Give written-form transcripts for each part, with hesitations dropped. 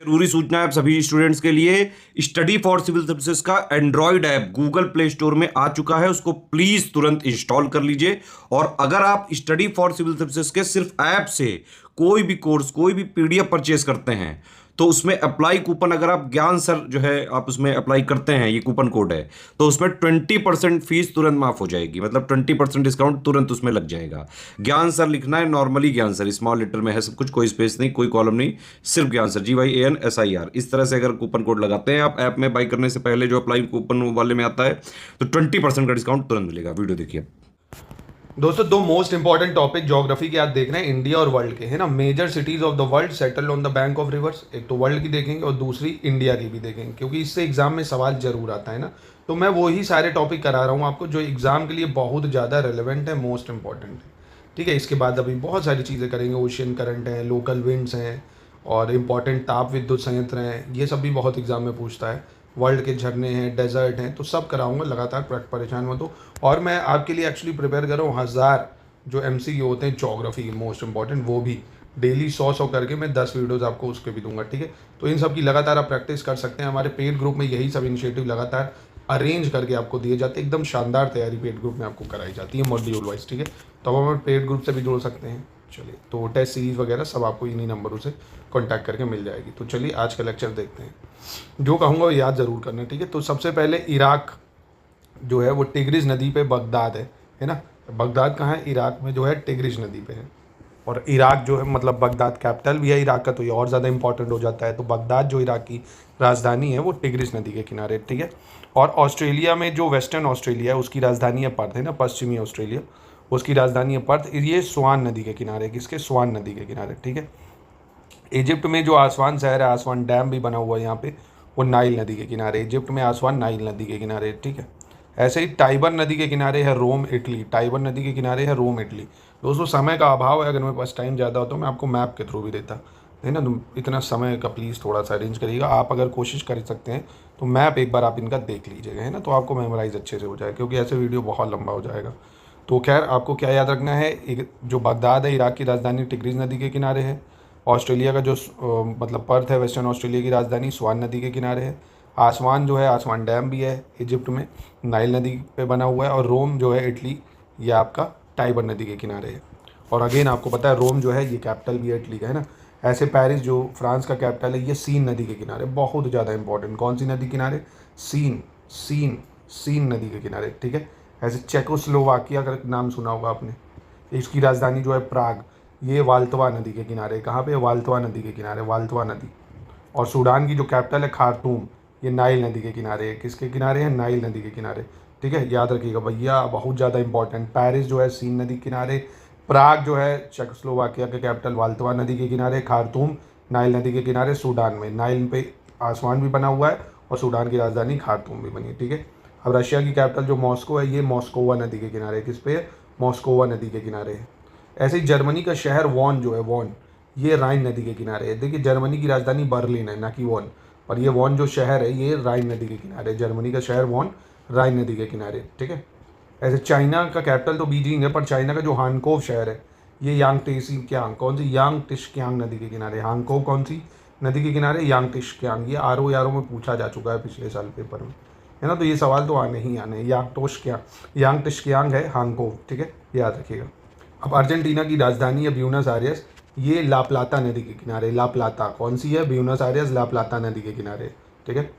जरूरी सूचना है आप सभी स्टूडेंट्स के लिए। स्टडी फॉर सिविल सर्विसेज का Android app Google play store में आ चुका है, उसको प्लीज तुरंत इंस्टॉल कर लीजिए। और अगर आप स्टडी फॉर सिविल सर्विसेज के सिर्फ ऐप से कोई भी कोर्स, कोई भी पीडीएफ परचेज करते हैं तो उसमें अप्लाई कूपन, अगर आप ज्ञान सर जो है आप उसमें अप्लाई करते हैं, ये कूपन कोड है, तो उसमें 20% फीस तुरंत माफ हो जाएगी। मतलब 20% डिस्काउंट तुरंत उसमें लग जाएगा। ज्ञान सर लिखना है, नॉर्मली ज्ञान सर स्मॉल लेटर में है सब कुछ, कोई स्पेस नहीं, कोई कॉलम नहीं, सिर्फ ज्ञान सर GYANSIR। इस तरह से अगर कूपन कोड लगाते हैं आप ऐप में बाई करने से पहले, जो अप्लाई कूपन वाले में आता है, तो 20% का डिस्काउंट तुरंत मिलेगा। वीडियो देखिए। दोस्तों, दो मोस्ट इंपॉर्टेंट टॉपिक ज्योग्राफी के आज देख रहे हैं, इंडिया और वर्ल्ड के, है ना। Major cities of the world settle on the bank of rivers. एक तो वर्ल्ड की देखेंगे और दूसरी इंडिया की भी देखेंगे, क्योंकि इससे एग्जाम में सवाल जरूर आता है ना। तो मैं वही सारे टॉपिक करा रहा हूँ आपको जो एग्जाम के लिए बहुत ज़्यादा रेलिवेंट है, मोस्ट इंपॉर्टेंट है। ठीक है, इसके बाद अभी बहुत सारी चीज़ें करेंगे, ओशियन करंट हैं, लोकल विंड्स हैं और इम्पॉर्टेंट ताप विद्युत संयंत्र हैं, ये सब भी बहुत एग्जाम में पूछता है। वर्ल्ड के झरने हैं, डेजर्ट हैं, तो सब कराऊंगा लगातार, परेशान मत हो। और मैं आपके लिए एक्चुअली प्रिपेयर कर रहा हूँ 1000 जो MCQ होते हैं ज्योग्राफी के मोस्ट इंपॉर्टेंट, वो भी डेली 100 करके मैं 10 वीडियोज़ आपको उसके भी दूंगा। ठीक है, तो इन सब की लगातार आप प्रैक्टिस कर सकते हैं। हमारे पेड ग्रुप में यही सब इनिशिएटिव लगातार अरेंज करके आपको दिए जाते हैं। एकदम शानदार तैयारी पेड ग्रुप में आपको कराई जाती है मॉड्यूल वाइज। ठीक है, तो आप हमारे पेड ग्रुप से भी जुड़ सकते हैं। चलिए, तो टेस्ट सीरीज वगैरह सब आपको इन्हीं नंबरों से कॉन्टैक्ट करके मिल जाएगी। तो चलिए आज का लेक्चर देखते हैं। जो कहूँगा वो याद ज़रूर करना। ठीक है, तो सबसे पहले इराक जो है वो टिग्रिस नदी पे बगदाद है ना। बगदाद कहाँ है? इराक में जो है टिग्रिस नदी पे है। और इराक जो है मतलब बगदाद कैपिटल भी है इराक का, तो ये और ज़्यादा इंपॉर्टेंट हो जाता है। तो बगदाद जो इराक की राजधानी है वो टिग्रिस नदी के किनारे। ठीक है, और ऑस्ट्रेलिया में जो वेस्टर्न ऑस्ट्रेलिया है उसकी राजधानी है पर्थ, है ना, पश्चिमी ऑस्ट्रेलिया, उसकी राजधानी है पर्थ। ये स्वान नदी के किनारे, किसके? स्वान नदी के किनारे। ठीक है, इजिप्ट में जो आसवान शहर है, आसवान डैम भी बना हुआ है यहाँ पे, वो नाइल नदी के किनारे। इजिप्ट में आसवान नाइल नदी के किनारे। ठीक है, ऐसे ही टाइबर नदी के किनारे है रोम, इटली। टाइबर नदी के किनारे है रोम, इटली। दोस्तों, समय का अभाव है, अगर मेरे पास टाइम ज़्यादा हो तो मैं आपको मैप के थ्रू भी देता, है ना। तो इतना समय का प्लीज़ थोड़ा सा अरेंज करिएगा। आप अगर कोशिश कर सकते हैं तो मैप एक बार आप इनका देख लीजिएगा, है ना, तो आपको मेमोराइज अच्छे से हो जाएगा, क्योंकि ऐसे वीडियो बहुत लंबा हो जाएगा। तो खैर, आपको क्या याद रखना है, एक जो बगदाद है इराक की राजधानी टिग्रिस नदी के किनारे है। ऑस्ट्रेलिया का जो मतलब पर्थ है वेस्टर्न ऑस्ट्रेलिया की राजधानी स्वान नदी के किनारे है। आसवान जो है, आसवान डैम भी है इजिप्ट में, नाइल नदी पे बना हुआ है। और रोम जो है इटली, ये आपका टाइबर नदी के किनारे है। और अगेन आपको पता है रोम जो है ये कैपिटल भी है इटली का, है ना। ऐसे पेरिस जो फ्रांस का कैपिटल है, ये सीन नदी के किनारे, बहुत ज़्यादा इंपॉर्टेंट। कौन सी नदी किनारे? सीन सीन सीन नदी के किनारे। ठीक है, ऐसे चेकोस्लोवाकिया का नाम सुना होगा आपने, इसकी राजधानी जो है प्राग, ये वाल्तवा नदी के किनारे। कहाँ पे? वाल्तवा नदी के किनारे, वाल्तवा नदी। और सूडान की जो कैपिटल है खार्तूम, ये नाइल नदी के किनारे है। किसके किनारे है? नाइल नदी के किनारे। ठीक है, याद रखिएगा भैया, बहुत ज़्यादा इंपॉर्टेंट। पेरिस जो है सीन नदी के किनारे, प्राग जो है चेकोस्लोवाकिया के कैपिटल वाल्तवा नदी के किनारे, खार्तूम नाइल नदी के किनारे, सूडान में। नाइल पे आसमान भी बना हुआ है और सूडान की राजधानी खार्तूम भी बनी है। ठीक है, अब रशिया की कैपिटल जो मॉस्को है, ये मॉस्कोवा नदी के किनारे। किस पे है? मॉस्कोवा नदी के किनारे है। ऐसे ही जर्मनी का शहर वॉन जो है, वॉन, ये राइन नदी के किनारे है। देखिए, जर्मनी की राजधानी बर्लिन है, ना कि वॉन, और ये वॉन जो शहर है ये राइन नदी के किनारे। जर्मनी का शहर वॉन राइन नदी के किनारे। ठीक है, ऐसे चाइना का कैपिटल तो बीजिंग है, पर चाइना का जो हांगकोव शहर है, ये यांग टेसिक्यांग, कौन सी? यांग टिशक्यांग नदी के किनारे। हांगकोव कौन सी नदी के किनारे? यांग टिशक्यांग। ये आर में पूछा जा चुका है पिछले साल पेपर में, है ना। तो ये सवाल तो आने ही आने। यांग टिशक्यांग है हांगकोव। ठीक है, याद रखिएगा। अब अर्जेंटीना की राजधानी है ब्यूनस आयर्स, ये ला प्लाता नदी के किनारे। ला प्लाता कौन सी है? ब्यूनस आयर्स ला प्लाता नदी के किनारे। ठीक है,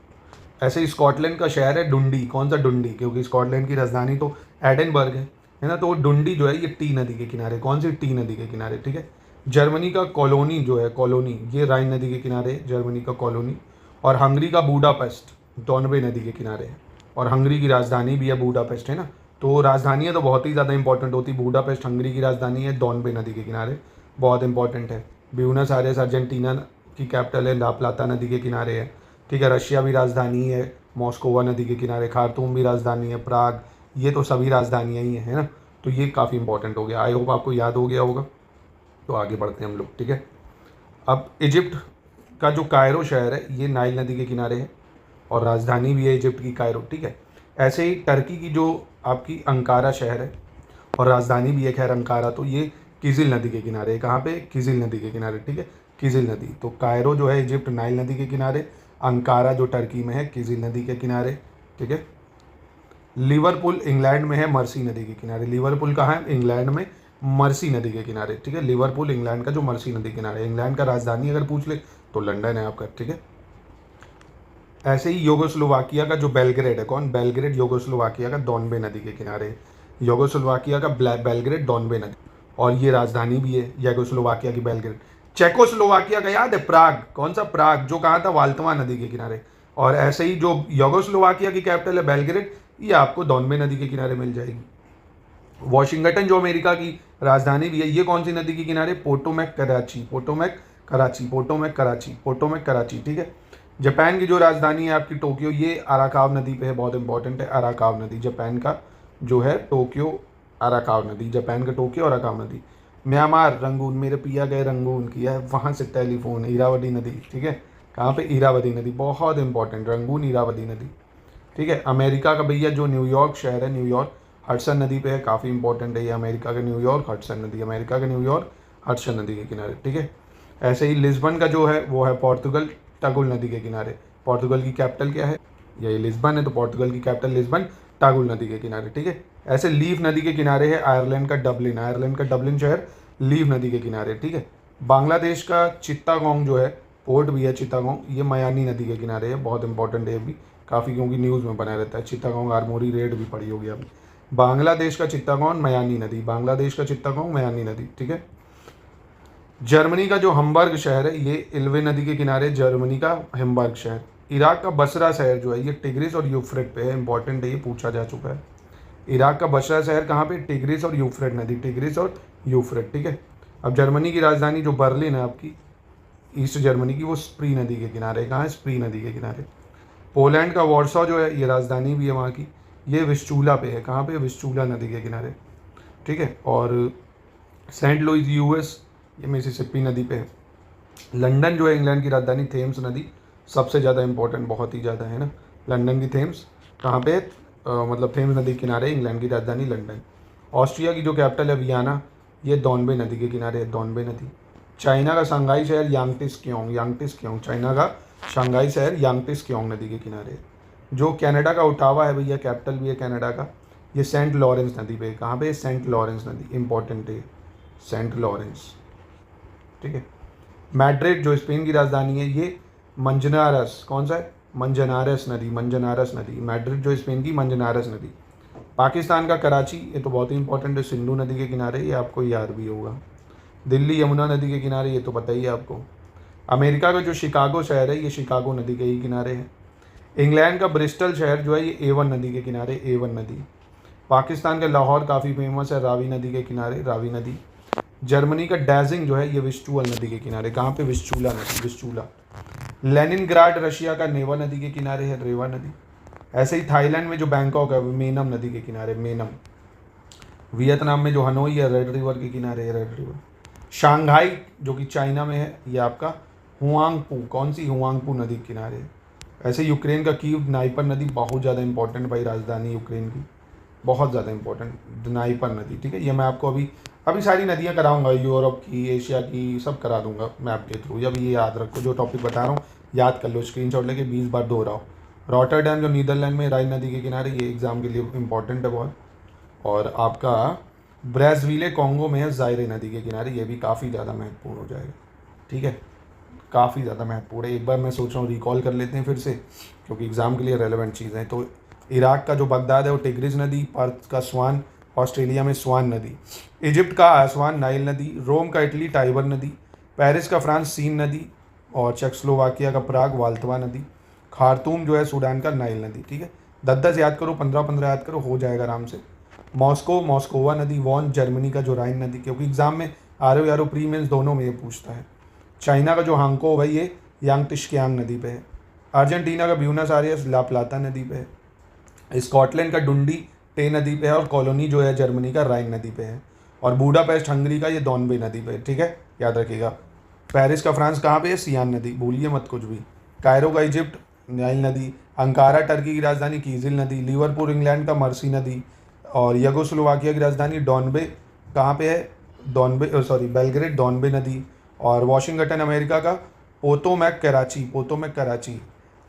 ऐसे ही स्कॉटलैंड का शहर है डुंडी। कौन सा? डुंडी, क्योंकि स्कॉटलैंड की राजधानी तो एडनबर्ग है ना। तो डुंडी जो है ये टी नदी के किनारे। कौन सी? टी नदी के किनारे। ठीक है, जर्मनी का कॉलोनी जो है, कॉलोनी, ये राइन नदी के किनारे, जर्मनी का कॉलोनी। और हंगरी का बूडापेस्ट डॉनबे नदी के किनारे है, और हंगरी की राजधानी भी है बूडापेस्ट, है ना। तो राजधानियाँ तो बहुत ही ज़्यादा इंपॉर्टेंट होती। बूडापेस्ट हंगरी की राजधानी है, डॉनबे नदी के किनारे, बहुत इंपॉर्टेंट है। ब्यूनस आयर्स अर्जेंटीना की कैपिटल है, ला प्लाता नदी के किनारे है। ठीक है, रशिया भी राजधानी है, मॉस्कोवा नदी के किनारे। खार्तूम भी राजधानी है, प्राग, ये तो सभी राजधानियाँ ही हैं, है ना। तो ये काफ़ी इंपॉर्टेंट हो गया। आई होप आपको याद हो गया होगा। तो आगे बढ़ते हैं हम लोग। ठीक है, अब इजिप्ट का जो कायरो शहर है, ये नाइल नदी के किनारे है और राजधानी भी है इजिप्ट की कायरो। ठीक है, ऐसे ही टर्की की जो आपकी अंकारा शहर है और राजधानी भी है खैर अंकारा, तो ये किजिल नदी के किनारे है। कहाँ पे? किजिल नदी के किनारे। ठीक है, किजिल नदी। तो कायरो जो है इजिप्ट नाइल नदी के किनारे, अंकारा जो टर्की में है किजिल नदी के किनारे, ठीक है। लिवरपूल इंग्लैंड में है मर्सी नदी के किनारे। लिवरपूल कहाँ है? इंग्लैंड में, मर्सी नदी के किनारे, ठीक है। लिवरपूल इंग्लैंड का जो मर्सी नदी के किनारे। इंग्लैंड का राजधानी अगर पूछ ले तो लंदन है आपका, ठीक है। ऐसे ही योगोस्लोवाकिया का जो बेलग्रेड है, कौन? बेलग्रेड योगोस्लोवाकिया का डॉनबे नदी के किनारे है। योगोस्लोवाकिया का बेलग्रेड डॉनबे नदी, और ये राजधानी भी है योगोस्लोवाकिया की बेलग्रेड। चेकोस्लोवाकिया का याद है? प्राग। कौन सा? प्राग, जो कहाँ था? वाल्तवा नदी के किनारे। और ऐसे ही जो योगोस्लोवाकिया की कैपिटल है बेलग्रेड, ये आपको डॉनबे नदी के किनारे मिल जाएगी। वॉशिंगटन जो अमेरिका की राजधानी भी है, ये कौन सी नदी के किनारे? Potomac Karachi, Potomac Karachi, Potomac Karachi, Potomac Karachi, ठीक है। जापान की जो राजधानी है आपकी टोक्यो, ये अराकाव नदी पे है, बहुत इंपॉर्टेंट है। अराकाव नदी जापान का जो है टोक्यो, अराकाव नदी जापान का टोक्यो, अराकाव नदी। म्यांमार रंगून, मेरे पिया गए रंगून किया है, वहाँ से टेलीफोन, इरावदी नदी, ठीक है। कहाँ पे? इरावदी नदी, बहुत इंपॉर्टेंट, रंगून इरावदी नदी, ठीक है। अमेरिका का भैया जो न्यूयॉर्क शहर है, न्यूयॉर्क हडसन नदी पे है, काफ़ी इंपॉर्टेंट है ये। अमेरिका का न्यूयॉर्क हडसन नदी, अमेरिका का न्यूयॉर्क हडसन नदी के किनारे, ठीक है। ऐसे ही लिस्बन का जो है वो है पोर्तुगल, टागुल नदी के किनारे। पोर्तुगल की कैपिटल क्या है? यही लिस्बन है, तो पोर्तुगल की कैपिटल लिस्बन, टागुल नदी के किनारे, ठीक है। ऐसे लीफ नदी के किनारे है आयरलैंड का डबलिन, आयरलैंड का डबलिन शहर लीफ नदी के किनारे, ठीक है। बांग्लादेश का चित्तागोंग जो है, पोर्ट भी है चित्तागोंग, ये मयानी नदी के किनारे है, बहुत इंपॉर्टेंट है भी काफ़ी, क्योंकि न्यूज़ में बना रहता है। चित्तागोंग आर्मोरी रेड भी पड़ी होगी अभी। बांग्लादेश का चित्तागोंग मयानी नदी, बांग्लादेश का चित्तागोंग मयानी नदी, ठीक है। जर्मनी का जो हम्बर्ग शहर है, ये इल्वे नदी के किनारे, जर्मनी का हम्बर्ग शहर। इराक का बसरा शहर जो है, ये टिग्रिस और यूफ्रेट पे है, इंपॉर्टेंट है, ये पूछा जा चुका है। इराक का बसरा शहर कहाँ पे? टिग्रिस और यूफ्रेट नदी, टिग्रिस और यूफ्रेट, ठीक है। अब जर्मनी की राजधानी जो बर्लिन है आपकी, ईस्ट जर्मनी की, वो स्प्री नदी के किनारे। कहाँ है? स्प्री नदी के किनारे। पोलैंड का वॉर्सो जो है, ये राजधानी भी है वहाँ की, ये विस्चूला पे है। कहाँ पे? विस्चूला नदी के किनारे, ठीक है। और सेंट लुइस यूएस, ये मिसिसिपी नदी पे है। लंदन जो है इंग्लैंड की राजधानी, थेम्स नदी सबसे ज़्यादा इंपॉर्टेंट, बहुत ही ज़्यादा है ना। लंदन की थेम्स कहाँ पे? मतलब थेम्स नदी के किनारे, इंग्लैंड की राजधानी लंदन। ऑस्ट्रिया की जो कैपिटल है वियना, ये डॉनबे नदी के किनारे है, डॉनबे नदी। चाइना का शंघाई शहर यांगटिस क्योंग, यांगटिस क्योंग, चाइना का शंघाई शहर यांगटिस क्योंग नदी के किनारे है। जो कनाडा का ओटावा है भैया, कैपिटल भी है कनाडा का, ये सेंट लॉरेंस नदी पे है। कहाँ पे? सेंट लॉरेंस नदी, इंपॉर्टेंट है सेंट लॉरेंस, ठीक है। मैड्रिड जो स्पेन की राजधानी है, ये मंजनारस, कौन सा है? मंजनारस नदी, मंजनारस नदी। मैड्रिड जो स्पेन की, मंजनारस नदी। पाकिस्तान का कराची, ये तो बहुत ही इंपॉर्टेंट है, सिंधु नदी के किनारे, ये आपको याद भी होगा। दिल्ली यमुना नदी के किनारे, ये तो पता ही है आपको। अमेरिका का जो शिकागो शहर है, ये शिकागो नदी के ही किनारे है। इंग्लैंड का ब्रिस्टल शहर जो है, ये एवन नदी के किनारे, एवन नदी। पाकिस्तान का लाहौर काफ़ी फेमस है, रावी नदी के किनारे, रावी नदी। जर्मनी का डैजिंग जो है, ये विस्चूल नदी के किनारे। कहाँ पे? विस्चूला नदी, विस्चूला। लेनिनग्राड रशिया का नेवा नदी के किनारे है, रेवा नदी। ऐसे ही थाईलैंड में जो बैंकॉक है, मेनम नदी के किनारे, मेनम। वियतनाम में जो हनोई है, रेड रिवर के किनारे है, रेड रिवर। शंघाई जो कि चाइना में है, ये आपका हुआंगपू, कौन सी? हुआंगपू नदी के किनारे है। ऐसे यूक्रेन का कीव, दनाइपर नदी, बहुत ज़्यादा इंपॉर्टेंट भाई, राजधानी यूक्रेन की, बहुत ज़्यादा इंपॉर्टेंट, दनाइपर नदी, ठीक है। ये मैं आपको अभी सारी नदियाँ कराऊंगा, यूरोप की, एशिया की, सब करा दूंगा मैप के थ्रू। अभी ये याद रखो, जो टॉपिक बता रहा हूँ याद कर लो, स्क्रीनशॉट लेके 20 बार दोहराओ। रॉटरडैम जो नीदरलैंड में, राइन नदी के किनारे, ये एग्जाम के लिए इंपॉर्टेंट है बहुत। और आपका ब्राज़ीले कॉन्गो में है, जायरे नदी के किनारे, ये भी काफ़ी ज़्यादा महत्वपूर्ण हो जाएगा, ठीक है। काफ़ी ज़्यादा महत्वपूर्ण है, एक बार मैं सोच रहा हूँ रिकॉल कर लेते हैं फिर से, क्योंकि एग्ज़ाम के लिए रेलेवेंट चीज़ें हैं। तो इराक का जो बगदाद है, वो टिग्रिस नदी। पर्थ का स्वान, ऑस्ट्रेलिया में स्वान नदी। इजिप्ट का आसवान, नाइल नदी। रोम का इटली, टाइबर नदी। पेरिस का फ्रांस, सीन नदी। और चेकोस्लोवाकिया का प्राग, वाल्तवा नदी। खार्तूम जो है सूडान का, नाइल नदी, ठीक है। 10-10 याद करो, 15-15 याद करो, हो जाएगा आराम से। मॉस्को, मॉस्कोवा नदी। वॉन जर्मनी का जो राइन नदी, क्योंकि एग्जाम में आर ओ प्री मेंस दोनों में ये पूछता है। चाइना का जो हांगको है, ये यांगटिशकियांग नदी पे है। अर्जेंटीना का ब्यूनस आयर्स, ला प्लाता नदी पे है। स्कॉटलैंड का डुंडी, टे नदी पे है। और कॉलोनी जो है जर्मनी का, राइन नदी पे है। और बूडापेस्ट हंगरी का, ये डॉनबे नदी पे है, ठीक है, याद रखिएगा। पेरिस का फ्रांस कहाँ पे है? सियान नदी, भूलिए मत कुछ भी। कायरो का इजिप्ट, नाइल नदी। अंकारा टर्की की राजधानी, कीजिल नदी। लिवरपूल इंग्लैंड का, मर्सी नदी। और यगोस्लोवाकिया की राजधानी डॉनबे, कहाँ पे है? बेलग्रेड, डॉनबे नदी। और वॉशिंगटन अमेरिका का, पोतोमैक कराची,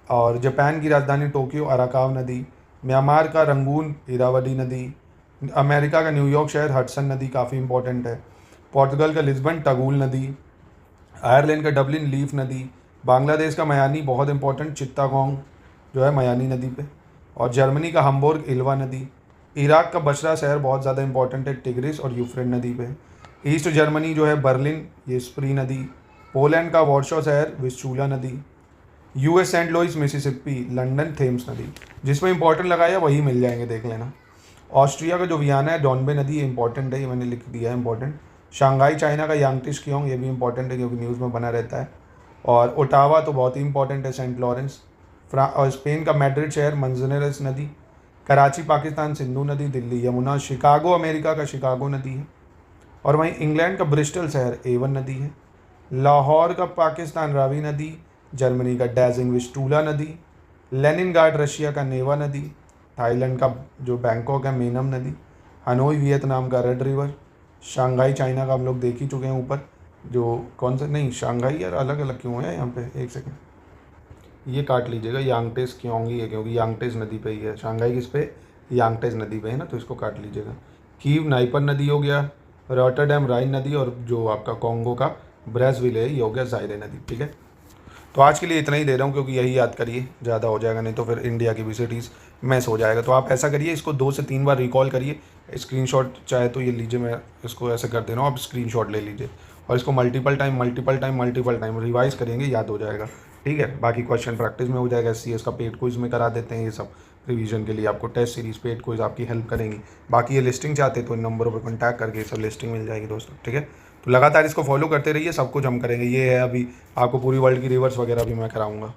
और जापान की राजधानी टोक्यो अराकाव नदी, म्यांमार का रंगून इरावदी नदी, अमेरिका का न्यूयॉर्क शहर हडसन नदी काफ़ी इंपॉर्टेंट है, पोर्तुगल का लिस्बन टगुल नदी, आयरलैंड का डबलिन लीफ नदी, बांग्लादेश का मयानी बहुत इंपॉर्टेंट चित्तागोंग जो है मयानी नदी पे, और जर्मनी का हम्बुर्ग इल्वा नदी, इराक का बसरा शहर बहुत ज़्यादा इंपॉर्टेंट है टिग्रिस और यूफ्रेट नदी पे, ईस्ट जर्मनी जो है बर्लिन ये स्प्री नदी, पोलैंड का वॉर्शो शहर विस्चूला नदी, US Saint Louis Mississippi, London Thames नदी, जिसमें इंपॉर्टेंट लगाया वही मिल जाएंगे देख लेना। ऑस्ट्रिया का जो वियना है डॉनबे नदी इंपॉर्टेंट है, ये मैंने लिख दिया है इंपॉर्टेंट। शंघाई चाइना का यांगटिश क्योंग ये भी इंपॉर्टेंट है क्योंकि न्यूज़ में बना रहता है। और ओटावा तो बहुत ही इंपॉर्टेंट है, सेंट लॉरेंस। और स्पेन का मैड्रिड शहर मंजनेरेस नदी, कराची पाकिस्तान सिंधु नदी, दिल्ली यमुना, शिकागो अमेरिका का शिकागो नदी है, और वहीं इंग्लैंड का ब्रिस्टल शहर एवन नदी है, लाहौर का पाकिस्तान रावी नदी, जर्मनी का डैजिंग विस्टूला नदी, लेनिनग्राड रशिया का नेवा नदी, थाईलैंड का जो बैंकॉक है मेनम नदी, हनोई वियतनाम का रेड रिवर, शंघाई चाइना का हम लोग देख ही चुके हैं ऊपर, जो कौन सा नहीं शंघाई यार अलग अलग क्यों है यहाँ पे, एक सेकंड ये काट लीजिएगा, यांगटेस क्योंगी है क्योंकि यांगटेस नदी पे ही है, शंघाई किस पे यांगटेस नदी पे है ना, तो इसको काट लीजिएगा। कीव नाइपर नदी हो गया, रॉटरडैम राइन नदी, और जो आपका कॉन्गो का ब्रेज़विल है ये हो गया जायरे नदी। ठीक है, तो आज के लिए इतना ही दे रहा हूँ क्योंकि यही याद करिए, ज़्यादा हो जाएगा नहीं तो फिर इंडिया की भी सिटीज़ मैस हो जाएगा। तो आप ऐसा करिए, इसको 2 से 3 बार रिकॉल करिए, स्क्रीनशॉट चाहे तो ये लीजिए, मैं इसको ऐसे कर दे रहा हूँ, आप स्क्रीनशॉट ले लीजिए और इसको मल्टीपल टाइम रिवाइज करेंगे, याद हो जाएगा। ठीक है, बाकी क्वेश्चन प्रैक्टिस में हो जाएगा, SCS का पेड क्विज में करा देते हैं ये सब रिवीजन के लिए, आपको टेस्ट सीरीज पेड क्विज आपकी हेल्प करेंगी। बाकी ये लिस्टिंग चाहते तो इन नंबरों पर कॉन्टैक्ट करके सब लिस्टिंग मिल जाएगी दोस्तों। ठीक है, तो लगातार इसको फॉलो करते रहिए, सब कुछ हम करेंगे। ये है अभी आपको पूरी वर्ल्ड की रिवर्स वगैरह भी मैं कराऊंगा।